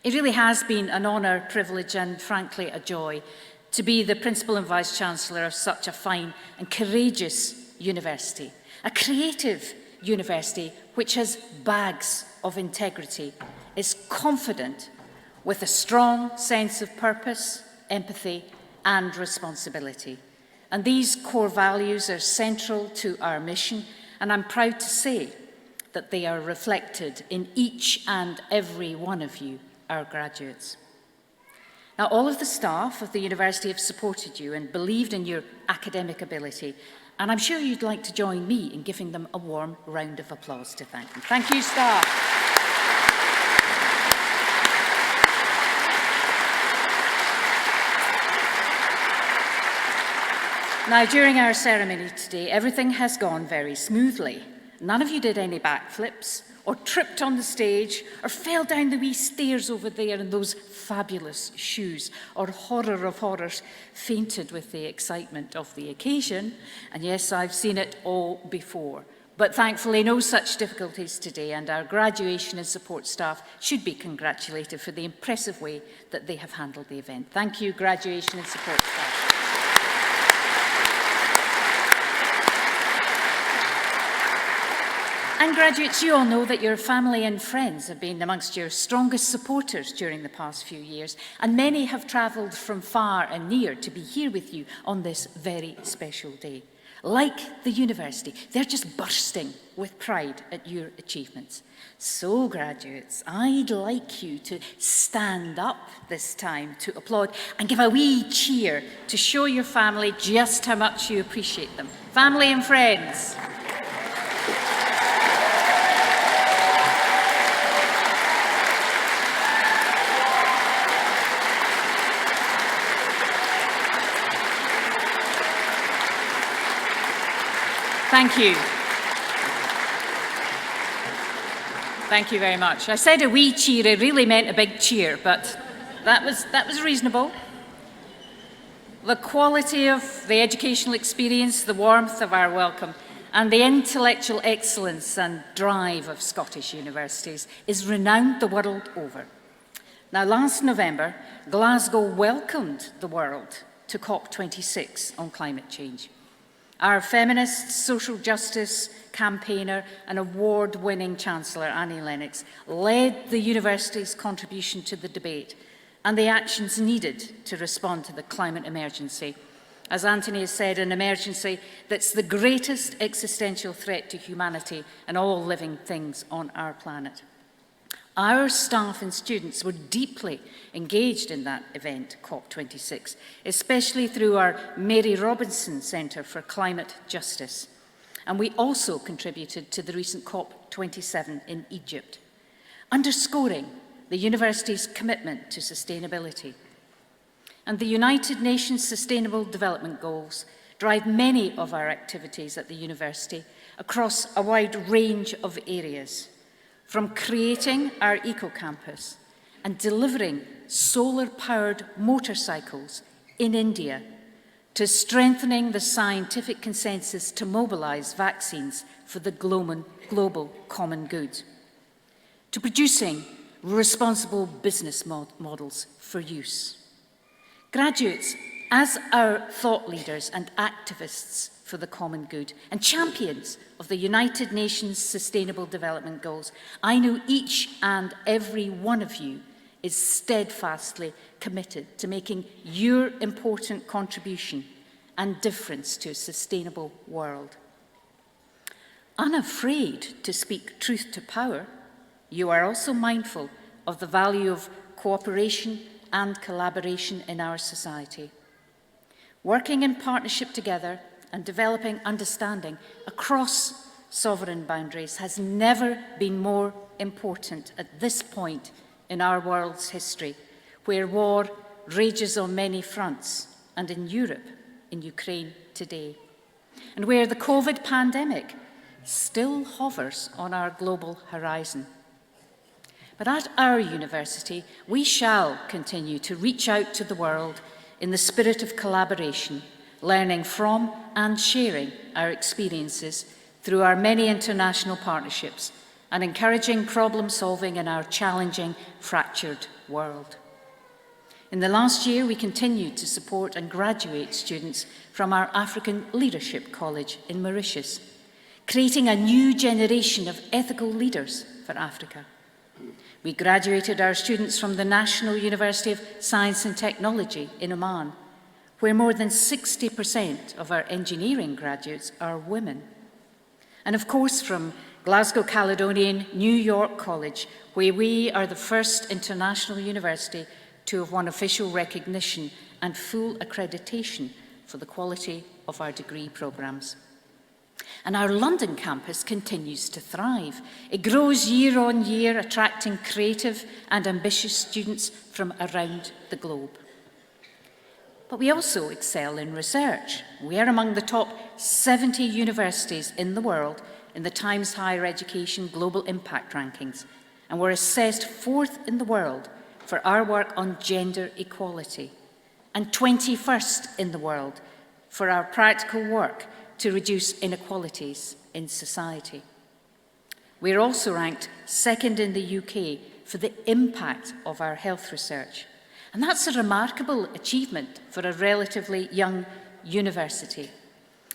[SPEAKER 4] It really has been an honour, privilege and frankly a joy to be the Principal and Vice-Chancellor of such a fine and courageous university, a creative university which has bags of integrity, is confident with a strong sense of purpose, empathy and responsibility. And these core values are central to our mission, and I'm proud to say that they are reflected in each and every one of you, our graduates. Now, all of the staff of the university have supported you and believed in your academic ability, and I'm sure you'd like to join me in giving them a warm round of applause to thank them. Thank you, staff. Now, during our ceremony today, everything has gone very smoothly. None of you did any backflips, or tripped on the stage, or fell down the wee stairs over there in those fabulous shoes, or horror of horrors, fainted with the excitement of the occasion. And yes, I've seen it all before. But thankfully, no such difficulties today, and our graduation and support staff should be congratulated for the impressive way that they have handled the event. Thank you, graduation and support staff. And graduates, you all know that your family and friends have been amongst your strongest supporters during the past few years, and many have travelled from far and near to be here with you on this very special day.
[SPEAKER 11] like the university, they're just bursting with pride at your achievements. So, graduates, I'd like you to stand up this time to applaud and give a wee cheer to show your family just how much you appreciate them. Family and friends. Thank you. Thank you very much. I said a wee cheer, I really meant a big cheer, but that was reasonable. The quality of the educational experience, the warmth of our welcome, and the intellectual excellence and drive of Scottish universities is renowned the world over. Now, last November, Glasgow welcomed the world to COP26 on climate change. Our feminist social justice campaigner and award-winning Chancellor Annie Lennox led the university's contribution to the debate and the actions needed to respond to the climate emergency. As Anthony has said, an emergency that's the greatest existential threat to humanity and all living things on our planet. Our staff and students were deeply engaged in that event, COP26, especially through our Mary Robinson Centre for Climate Justice. And we also contributed to the recent COP27 in Egypt, underscoring the university's commitment to sustainability. And the United Nations Sustainable Development Goals drive many of our activities at the university across a wide range of areas, from creating our eco-campus and delivering solar-powered motorcycles in India, to strengthening the scientific consensus to mobilise vaccines for the global common good, to producing responsible business models for use. Graduates, as our thought leaders and activists for the common good and champions of the United Nations Sustainable Development Goals, I know each and every one of you is steadfastly committed to making your important contribution and difference to a sustainable world. Unafraid to speak truth to power, you are also mindful of the value of cooperation and collaboration in our society. Working in partnership together and developing understanding across sovereign boundaries has never been more important at this point in our world's history, where war rages on many fronts, and in Europe, in Ukraine today, and where the COVID pandemic still hovers on our global horizon. But at our university, we shall continue to reach out to the world in the spirit of collaboration, learning from and sharing our experiences through our many international partnerships and encouraging problem solving in our challenging, fractured world. In the last year, we continued to support and graduate students from our African Leadership College in Mauritius, creating a new generation of ethical leaders for Africa. We graduated our students from the National University of Science and Technology in Oman, where more than 60% of our engineering graduates are women. And of course from Glasgow Caledonian, New York College, where we are the first international university to have won official recognition and full accreditation for the quality of our degree programmes. And our London campus continues to thrive. It grows year on year, attracting creative and ambitious students from around the globe. But we also excel in research. We are among the top 70 universities in the world in the Times Higher Education Global Impact Rankings, and we're assessed 4th in the world for our work on gender equality, and 21st in the world for our practical work to reduce inequalities in society. We're also ranked 2nd in the UK for the impact of our health research. And that's a remarkable achievement for a relatively young university.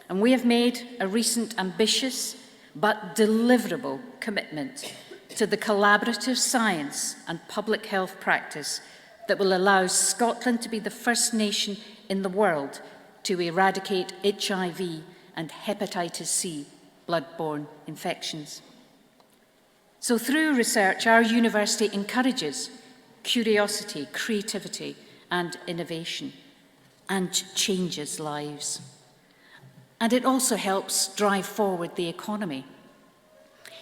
[SPEAKER 11] And we have made a recent ambitious but deliverable commitment to the collaborative science and public health practice that will allow Scotland to be the first nation in the world to eradicate HIV and hepatitis C, blood-borne infections. So through research, our university encourages curiosity, creativity, and innovation, and changes lives. And it also helps drive forward the economy.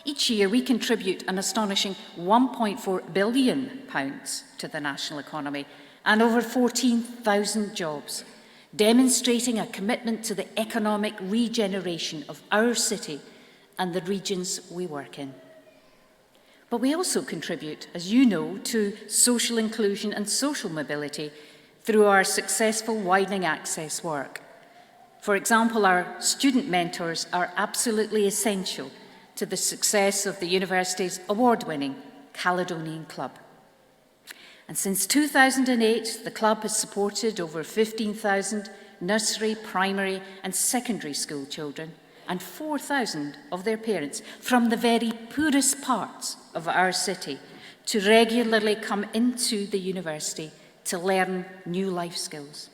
[SPEAKER 11] Each year, we contribute an astonishing £1.4 billion to the national economy and over 14,000 jobs, demonstrating a commitment to the economic regeneration of our city and the regions we work in. But we also contribute, as you know, to social inclusion and social mobility through our successful widening access work. For example, our student mentors are absolutely essential to the success of the university's award-winning Caledonian Club. And since 2008, the club has supported over 15,000 nursery, primary and secondary school children and 4,000 of their parents from the very poorest parts of our city to regularly come into the university to learn new life skills.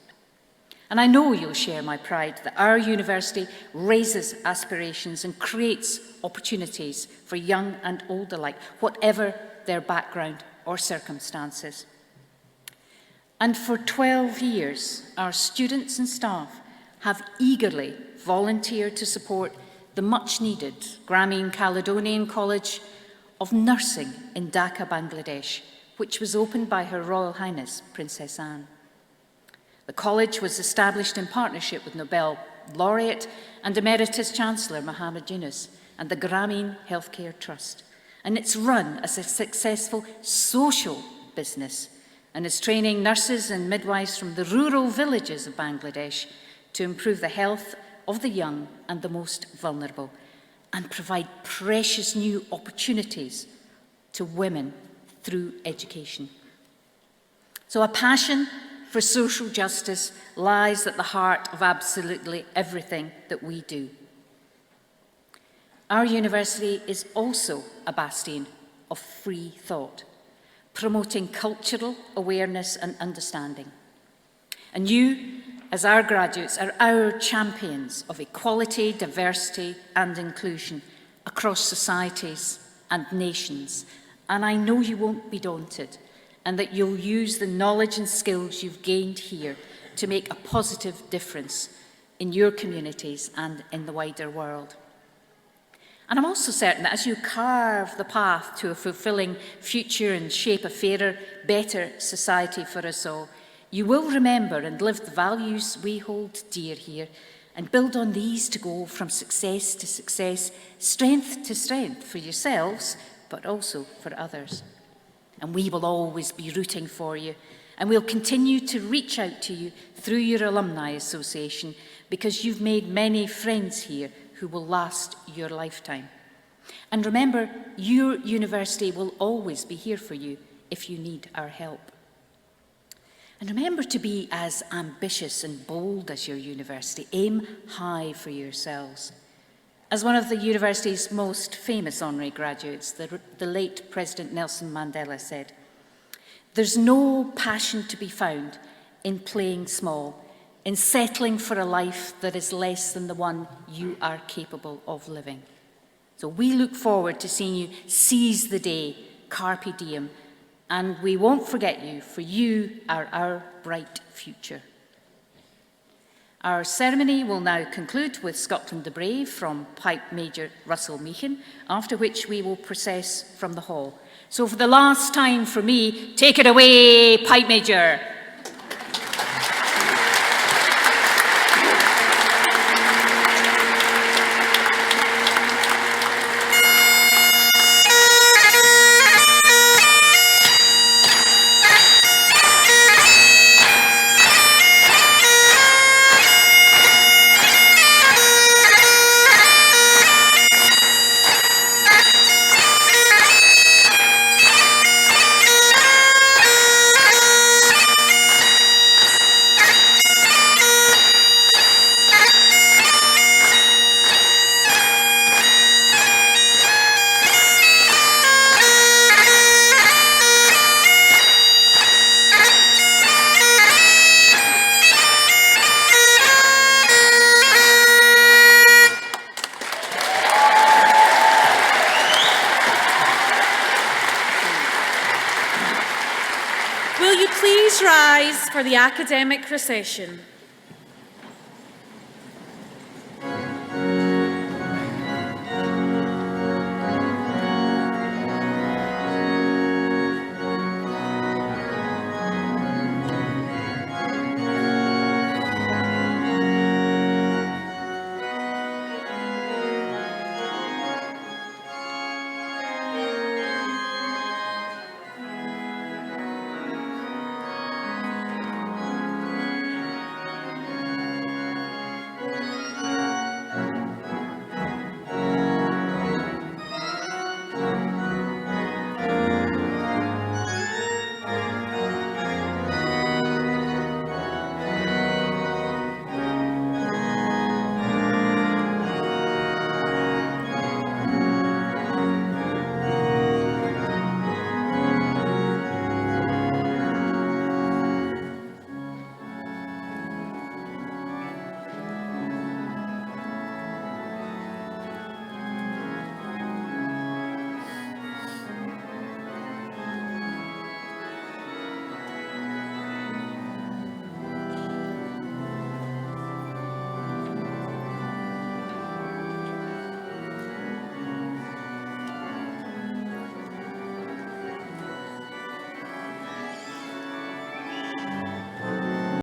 [SPEAKER 11] And I know you'll share my pride that our university raises aspirations and creates opportunities for young and old alike, whatever their background or circumstances. And for 12 years, our students and staff have eagerly volunteered to support the much-needed Glasgow Caledonian College of Nursing in Dhaka, Bangladesh, which was opened by Her Royal Highness Princess Anne. The college was established in partnership with Nobel laureate and Emeritus Chancellor Muhammad Yunus and the Grameen Healthcare Trust, and it's run as a successful social business and is training nurses and midwives from the rural villages of Bangladesh to improve the health of the young and the most vulnerable and provide precious new opportunities to women through education. So a passion for social justice lies at the heart of absolutely everything that we do. Our university is also a bastion of free thought, promoting cultural awareness and understanding. And you, as our graduates, are our champions of equality, diversity and inclusion across societies and nations. And I know you won't be daunted and that you'll use the knowledge and skills you've gained here to make a positive difference in your communities and in the wider world. And I'm also certain that as you carve the path to a fulfilling future and shape a fairer, better society for us all, you will remember and live the values we hold dear here and build on these to go from success to success, strength to strength for yourselves, but also for others. And we will always be rooting for you, and we'll continue to reach out to you through your alumni association because you've made many friends here who will last your lifetime. And remember, your university will always be here for you if you need our help. And remember to be as ambitious and bold as your university. Aim high for yourselves. As one of the university's most famous honorary graduates, the late President Nelson Mandela said, "There's no passion to be found in playing small, in settling for a life that is less than the one you are capable of living." So we look forward to seeing you seize the day, carpe diem, and we won't forget you, for you are our bright future. Our ceremony will now conclude with Scotland the Brave from Pipe Major Russell Meehan, after which we will process from the hall. So for the last time for me, take it away, Pipe Major.
[SPEAKER 1] rise for the academic recession.